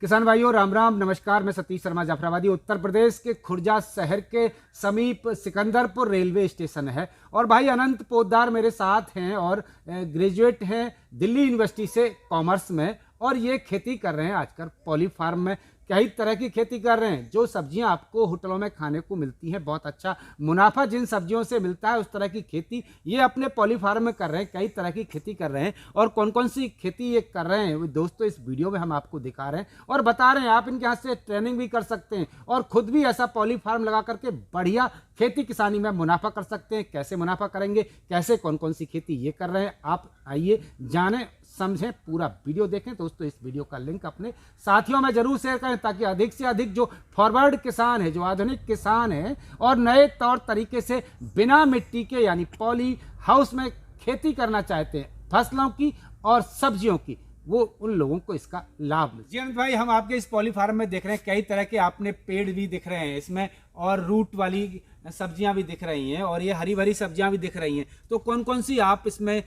किसान भाइयों राम राम नमस्कार। मैं सतीश शर्मा जाफराबादी। उत्तर प्रदेश के खुर्जा शहर के समीप सिकंदरपुर रेलवे स्टेशन है और भाई अनंत पोद्दार मेरे साथ हैं और ग्रेजुएट हैं दिल्ली यूनिवर्सिटी से कॉमर्स में, और ये खेती कर रहे हैं आजकल पॉली फार्म में। कई तरह की खेती कर रहे हैं। जो सब्जियां आपको होटलों में खाने को मिलती हैं, बहुत अच्छा मुनाफा जिन सब्जियों से मिलता है उस तरह की खेती ये अपने पॉली फार्म में कर रहे हैं। कई तरह की खेती कर रहे हैं और कौन कौन सी खेती ये कर रहे हैं वो दोस्तों इस वीडियो में हम आपको दिखा रहे हैं और बता रहे हैं। आप इनके यहाँ से ट्रेनिंग भी कर सकते हैं और खुद भी ऐसा पॉली फार्म लगा करके बढ़िया खेती किसानी में मुनाफा कर सकते हैं। कैसे मुनाफा करेंगे, कैसे कौन कौन सी खेती ये कर रहे हैं, आप आइए जानें समझें, पूरा वीडियो देखें। दोस्तों इस वीडियो का लिंक अपने साथियों में जरूर शेयर करें ताकि अधिक से अधिक जो फॉरवर्ड किसान है, जो आधुनिक किसान है और नए तौर तरीके से बिना मिट्टी के यानी पॉली हाउस में खेती करना चाहते हैं फसलों की और सब्जियों की, वो उन लोगों को इसका लाभ मिले। जी अमित भाई, हम आपके इस पॉली फार्म में देख रहे हैं कई तरह के आपने पेड़ भी दिख रहे हैं इसमें और रूट वाली सब्जियां भी दिख रही हैं और ये हरी भरी सब्जियां भी दिख रही हैं। तो कौन कौन सी आप इसमें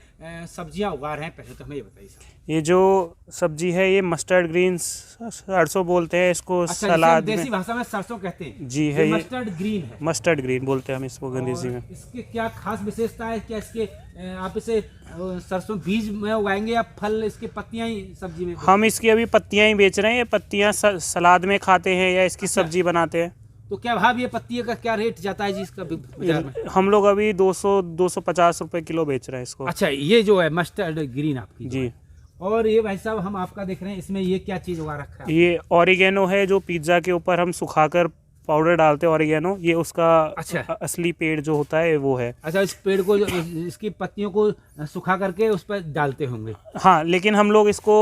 सब्जियां उगा रहे हैं, पहले तो हमें ये बताइए सर। ये जो सब्जी है ये मस्टर्ड ग्रीन सरसों बोलते हैं इसको। अच्छा, सलाद देसी में भाषा में सरसों कहते हैं। जी है, ये मस्टर्ड ग्रीन है। मस्टर्ड ग्रीन बोलते हैं हम इसको अंग्रेजी में। इसके क्या खास विशेषता है? क्या इसके आप इसे सरसों बीज में उगाएंगे या फल इसके पत्तियां ही सब्जी में? हम इसकी अभी पत्तियां ही बेच रहे हैं। ये पत्तियां सलाद में खाते हैं या इसकी सब्जी बनाते हैं। तो क्या भाव ये पत्तियों का क्या रेट जाता है जी इसका बाजार में? हम लोग अभी 250 रुपए किलो बेच रहे हैं इसको। अच्छा, ये जो है मस्टर्ड ग्रीन आपकी जी। और ये भाई साहब हम आपका देख रहे हैं, इसमें ये क्या चीज उगा रखा है? ये ऑरिगेनो है जो पिज्जा के ऊपर हम सुखाकर पाउडर डालते हैं ऑरिगेनो। ये उसका अच्छा। असली पेड़ जो होता है वो है। अच्छा, इस पेड़ को इसकी पत्तियों को सुखा करके उस पर डालते होंगे? हाँ, लेकिन हम लोग इसको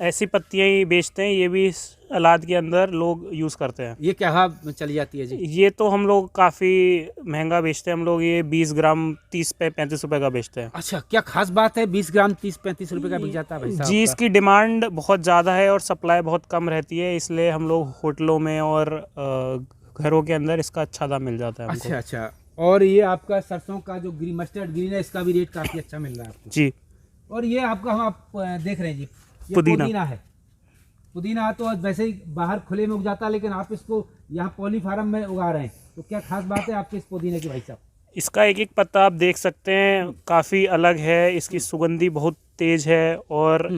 ऐसी पत्तियां ही बेचते हैं। ये भी सलाद के अंदर लोग यूज़ करते हैं। ये क्या भाव चली जाती है जी? ये तो हम लोग काफ़ी महंगा बेचते हैं। हम लोग ये 20 ग्राम 30-35 रुपए का बेचते हैं। अच्छा, क्या खास बात है 20 ग्राम 30-35 रुपए का बिक जाता है भाई साहब? जी, इसकी डिमांड बहुत ज़्यादा है और सप्लाई बहुत कम रहती है, इसलिए हम लोग होटलों में और घरों के अंदर इसका अच्छा दाम मिल जाता है हमको। अच्छा अच्छा। और ये आपका सरसों का जो ग्रीन मस्टर्ड ग्रीन है इसका भी रेट काफ़ी अच्छा मिल रहा है आपको। जी। और ये आपका हम आप देख रहे हैं जी, ये पुदीना है। पुदीना तो वैसे ही बाहर खुले में उग जाता है, लेकिन आप इसको यहाँ पॉली फार्म में उगा रहे हैं, तो क्या खास बात है आपके इस पुदीने की भाई साहब? इसका एक एक पत्ता आप देख सकते हैं, काफ़ी अलग है। इसकी सुगंधी बहुत तेज है और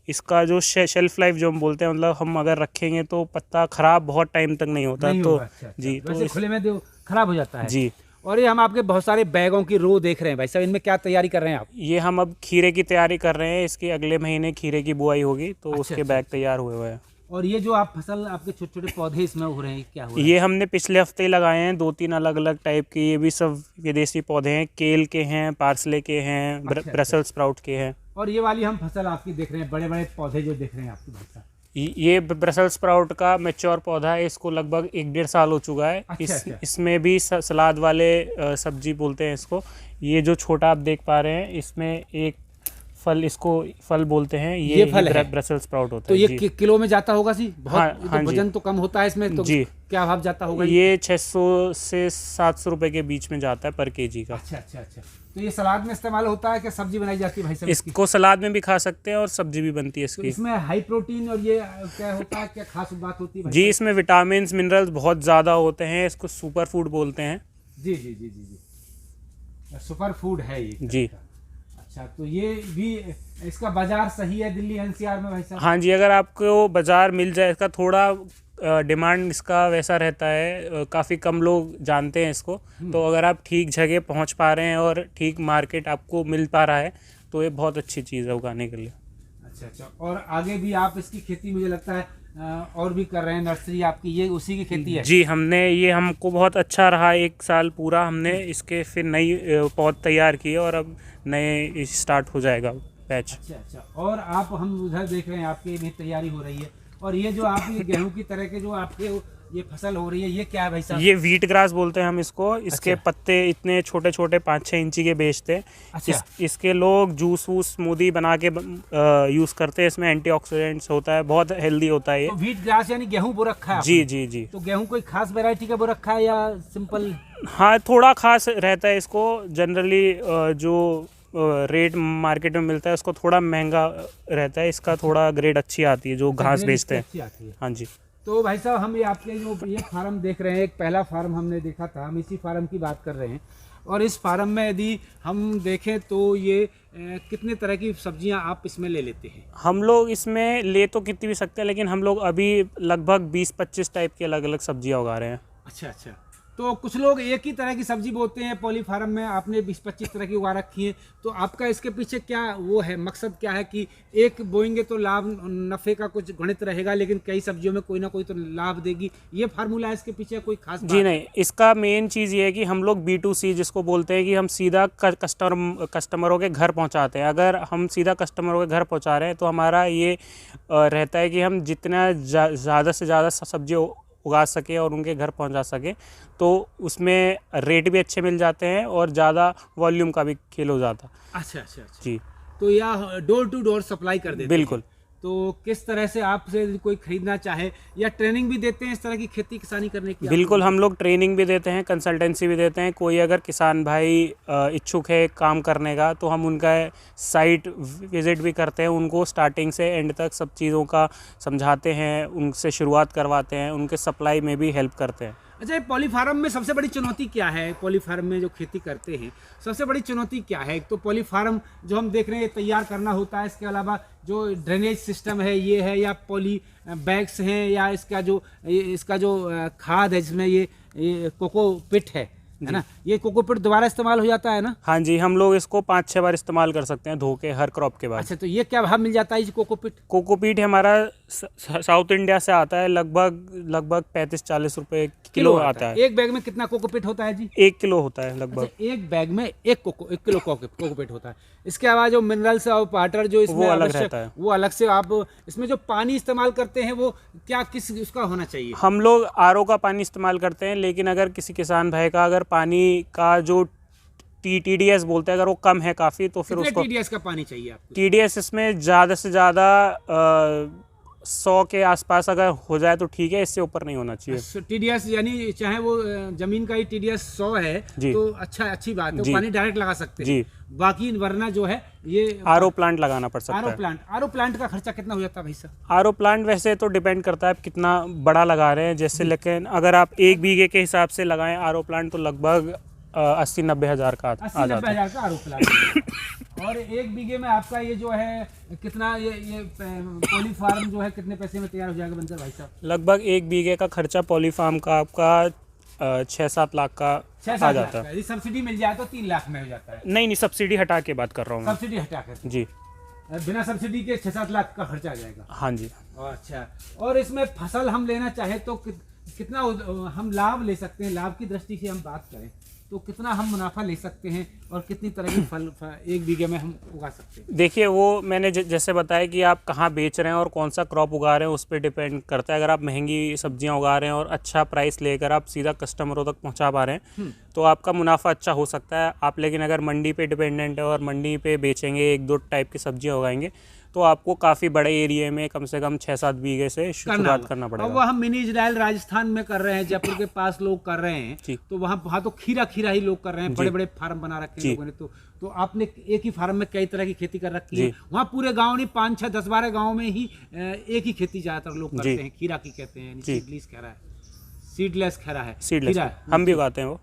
इसका जो शेल्फ लाइफ जो हम बोलते हैं, मतलब हम अगर रखेंगे तो पत्ता खराब बहुत टाइम तक नहीं होता। तो अच्छा। जी, तो खुले में तो खराब हो जाता है जी। और ये हम आपके बहुत सारे बैगों की रो देख रहे हैं भाई साहब, इनमें क्या तैयारी कर रहे हैं आप? ये हम अब खीरे की तैयारी कर रहे हैं। इसके अगले महीने खीरे की बुआई होगी तो उसके बैग तैयार हुए हुए हैं। और ये जो आप फसल आपके छोटे छोटे पौधे इसमें हो रहे हैं, क्या हुआ? ये हमने पिछले हफ्ते ही लगाए हैं 2-3 अलग अलग टाइप के। ये भी सब विदेशी पौधे हैं, केल के हैं, पार्सले के हैं, ब्रसेल्स स्प्राउट के हैं। और ये वाली हम फसल आपकी देख रहे हैं, बड़े बड़े पौधे जो देख रहे हैं आपकी भाई साहब, ये ब्रसेल्स स्प्राउट का मैच्योर पौधा है। इसको लगभग 1-1.5 साल हो चुका है। अच्छा। इसमें भी सलाद वाले सब्जी बोलते हैं इसको। ये जो छोटा आप देख पा रहे हैं, इसमें एक फल, इसको फल बोलते हैं। ये फल है, ब्रसेल्स स्प्राउट होता तो है। ये किलो में जाता होगा जी? बहुत हाँ, वजन तो कम होता है इसमें, तो जी। क्या भाव जाता होगा? ये 600 से 700 रुपए के बीच में जाता है पर केजी का। अच्छा अच्छा अच्छा। तो ये सलाद में इस्तेमाल होता है, क्या सब्जी बनाई जाती है भाई साहब? इसको सलाद में भी खा सकते हैं और सब्जी भी बनती है तो इसकी। इसमें हाई प्रोटीन और ये क्या होता है, क्या खास बात होती है? जी, इसमें विटामिन मिनरल्स बहुत ज़्यादा होते हैं। इसको सुपर फूड बोलते हैं। जी जी जी जी जी, सुपर फूड है ये जी। अच्छा, तो ये भी इसका बाजार सही है दिल्ली एनसीआर में भाई साहब? हाँ जी, अगर आपको बाजार मिल जाए, इसका थोड़ा डिमांड इसका वैसा रहता है, काफ़ी कम लोग जानते हैं इसको। तो अगर आप ठीक जगह पहुंच पा रहे हैं और ठीक मार्केट आपको मिल पा रहा है तो ये बहुत अच्छी चीज़ है उगाने के लिए। अच्छा अच्छा। और आगे भी आप इसकी खेती मुझे लगता है और भी कर रहे हैं, नर्सरी आपकी ये उसी की खेती है? जी, हमको बहुत अच्छा रहा। 1 साल पूरा हमने इसके फिर नई पौध तैयार किए और अब नए स्टार्ट हो जाएगा बैच। अच्छा अच्छा। और आप हम उधर देख रहे हैं आपकी भी तैयारी हो रही है। और ये जो आप ये गेहूं की तरह के जो आपके ये फसल हो रही है, ये क्या है भाई साहब? ये व्हीट ग्रास बोलते हैं हम इसको। इसके पत्ते इतने छोटे छोटे 5-6 इंची के बेचते हैं। अच्छा। इसके लोग जूस वूस स्मूदी बना के यूज़ करते हैं। इसमें एंटीऑक्सीडेंट्स होता है, बहुत हेल्दी होता है ये। तो व्हीट ग्रास यानी गेहूं बो रखा है? जी जी जी। तो गेहूं कोई खास वैरायटी का बो रखा है या सिंपल? हाँ, थोड़ा खास रहता है इसको। जनरली जो रेट मार्केट में मिलता है उसको थोड़ा महंगा रहता है, इसका थोड़ा ग्रेड अच्छी आती है जो घास बेचते हैं। अच्छी आती है। हाँ जी। तो भाई साहब हम ये आपके जो ये फार्म देख रहे हैं, एक पहला फार्म हमने देखा था, हम इसी फार्म की बात कर रहे हैं। और इस फार्म में यदि हम देखें तो ये कितने तरह की सब्जियां आप इसमें ले लेते हैं? हम लोग इसमें ले तो कितनी भी सकते हैं, लेकिन हम लोग अभी लगभग 20-25 टाइप की अलग अलग सब्जियां उगा रहे हैं। अच्छा अच्छा। तो कुछ लोग एक ही तरह की सब्जी बोते हैं, पॉली फार्म में आपने 20-25 तरह की उगा रखी है, तो आपका इसके पीछे क्या वो है, मकसद क्या है कि एक बोएंगे तो लाभ नफ़े का कुछ गणित रहेगा, लेकिन कई सब्जियों में कोई ना कोई तो लाभ देगी, ये फार्मूला है इसके पीछे कोई खास बात? जी नहीं, इसका मेन चीज़ ये है कि हम लोग B2C जिसको बोलते हैं कि हम सीधा कस्टमरों के घर पहुंचाते हैं। अगर हम सीधा कस्टमरों के घर पहुंचा रहे हैं तो हमारा ये रहता है कि हम जितना ज़्यादा से ज़्यादा सब्जी उगा सके और उनके घर पहुंचा सके, तो उसमें रेट भी अच्छे मिल जाते हैं और ज़्यादा वॉल्यूम का भी खेल हो जाता। अच्छा अच्छा अच्छा। जी। तो यह डोर टू डोर सप्लाई कर देते हैं? बिल्कुल। तो किस तरह से आपसे कोई खरीदना चाहे, या ट्रेनिंग भी देते हैं इस तरह की खेती किसानी करने की? बिल्कुल, हम लोग ट्रेनिंग भी देते हैं, कंसल्टेंसी भी देते हैं। कोई अगर किसान भाई इच्छुक है काम करने का तो हम उनका साइट विज़िट भी करते हैं, उनको स्टार्टिंग से एंड तक सब चीज़ों का समझाते हैं, उनसे शुरुआत करवाते हैं, उनके सप्लाई में भी हेल्प करते हैं। अच्छा, ये पॉली फार्म में सबसे बड़ी चुनौती क्या है? पॉली फार्म में जो खेती करते हैं सबसे बड़ी चुनौती क्या है? एक तो पॉली फार्म जो हम देख रहे हैं तैयार करना होता है, इसके अलावा जो ड्रेनेज सिस्टम है ये है, या पॉली बैग्स हैं, या इसका जो खाद है जिसमें ये कोकोपिट है ना, ये कोकोपिट दोबारा इस्तेमाल हो जाता है ना? हाँ जी, हम लोग इसको 5-6 बार इस्तेमाल कर सकते हैं धो के हर क्रॉप के बाद। अच्छा, तो ये क्या भाव मिल जाता है कोकोपिट? कोकोपीट हमारा साउथ इंडिया से आता है, लगभग 35-40 रुपए किलो आता है। एक बैग में कितना कोकोपिट होता है जी? 1 किलो होता है लगभग। अच्छा, एक बैग में 1 किलो कोकोपिट होता है। इसके अलावा जो मिनरल्स और वाटर जो इसमें वो अलग रहता है, वो अलग से। आप इसमें जो पानी इस्तेमाल करते हैं वो क्या किस उसका होना चाहिए? हम लोग RO का पानी इस्तेमाल करते हैं, लेकिन अगर किसी किसान भाई का अगर पानी का जो TDS बोलते हैं अगर वो कम है काफ़ी, तो फिर उसको TDS का पानी चाहिए आपको? TDS इसमें ज़्यादा से ज़्यादा 100 के आसपास अगर हो जाए तो ठीक है, इससे ऊपर नहीं होना चाहिए। TDS यानी चाहे वो जमीन का ही TDS 100 है तो अच्छी बात है, पानी डायरेक्ट लगा सकते हैं। बाकी वरना जो है ये RO प्लांट लगाना पड़ सकता है। RO प्लांट का खर्चा कितना हो जाता है भाई साहब? RO प्लांट वैसे तो डिपेंड करता है आप कितना बड़ा लगा रहे हैं, जैसे, लेकिन अगर आप 1 बीघे के हिसाब से लगाएं RO प्लांट तो लगभग 80-90 हज़ार का आ जाता है। 80-90 हज़ार का RO प्लांट। और 1 बीघे में आपका ये जो है कितना, ये पॉली फार्म जो है कितने पैसे में तैयार हो जाएगा बनकर भाई साहब? लगभग 1 बीघे का खर्चा पॉली फार्म का आपका 6-7 लाख का आ जाता है। यदि सब्सिडी मिल जाए तो 3 लाख में हो जाता है? नहीं, सब्सिडी हटा के बात कर रहा हूँ मैं। सब्सिडी हटा कर? जी। बिना सब्सिडी के 6-7 लाख का खर्चा आ जाएगा? हाँ जी। अच्छा, और इसमें फसल हम लेना चाहे तो कितना हम लाभ ले सकते हैं? लाभ की दृष्टि से हम बात करें तो कितना हम मुनाफा ले सकते हैं और कितनी तरह की फल 1 बीघे में हम उगा सकते हैं? देखिए, वो मैंने जैसे बताया कि आप कहाँ बेच रहे हैं और कौन सा क्रॉप उगा रहे हैं उस पर डिपेंड करता है। अगर आप महंगी सब्जियां उगा रहे हैं और अच्छा प्राइस लेकर आप सीधा कस्टमरों तक पहुंचा पा रहे हैं तो आपका मुनाफा अच्छा हो सकता है आप। लेकिन अगर मंडी पे डिपेंडेंट है और मंडी पे बेचेंगे, 1-2 टाइप की सब्जियां उगाएंगे तो आपको काफ़ी बड़े एरिया में कम से कम 6-7 बीघे से शुरुआत करना पड़ेगा। और वह हम मिनी इजराइल राजस्थान में कर रहे हैं, जयपुर के पास लोग कर रहे हैं, तो वहाँ तो खीरा ही लोग कर रहे हैं, बड़े बड़े फार्म बना रखे हैं लोगों ने। तो आपने एक ही फार्म में कई तरह की खेती कर रखी है। वहाँ पूरे गाँव नहीं, 5, 6, 10, 12 गाँव में ही एक ही खेती ज़्यादातर लोग करते हैं, खीरा की कहते हैं, सीडलेस खीरा है, हम भी उगाते हैं वो।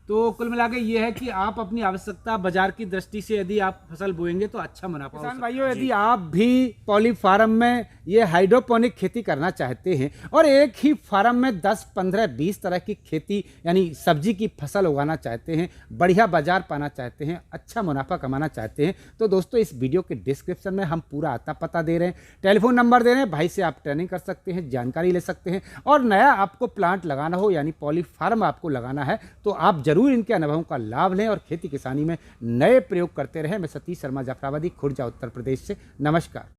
तो कुल मिला के ये है कि आप अपनी आवश्यकता बाजार की दृष्टि से यदि आप फसल बोएंगे तो अच्छा मुनाफा हो सकता है। किसान भाइयों, यदि आप भी पॉली फार्म में ये हाइड्रोपोनिक खेती करना चाहते हैं और एक ही फार्म में 10, 15, 20 तरह की खेती यानी सब्जी की फसल उगाना चाहते हैं, बढ़िया बाजार पाना चाहते हैं, अच्छा मुनाफा कमाना चाहते हैं, तो दोस्तों इस वीडियो के डिस्क्रिप्शन में हम पूरा आता पता दे रहे हैं, टेलीफोन नंबर दे रहे हैं, भाई से आप ट्रेनिंग कर सकते हैं, जानकारी ले सकते हैं। और नया आपको प्लांट लगाना हो यानी पॉली फार्म आपको लगाना है तो आप जरूर इनके अनुभवों का लाभ लें और खेती किसानी में नए प्रयोग करते रहें। मैं सतीश शर्मा जाफराबादी, खुर्जा, उत्तर प्रदेश से। नमस्कार।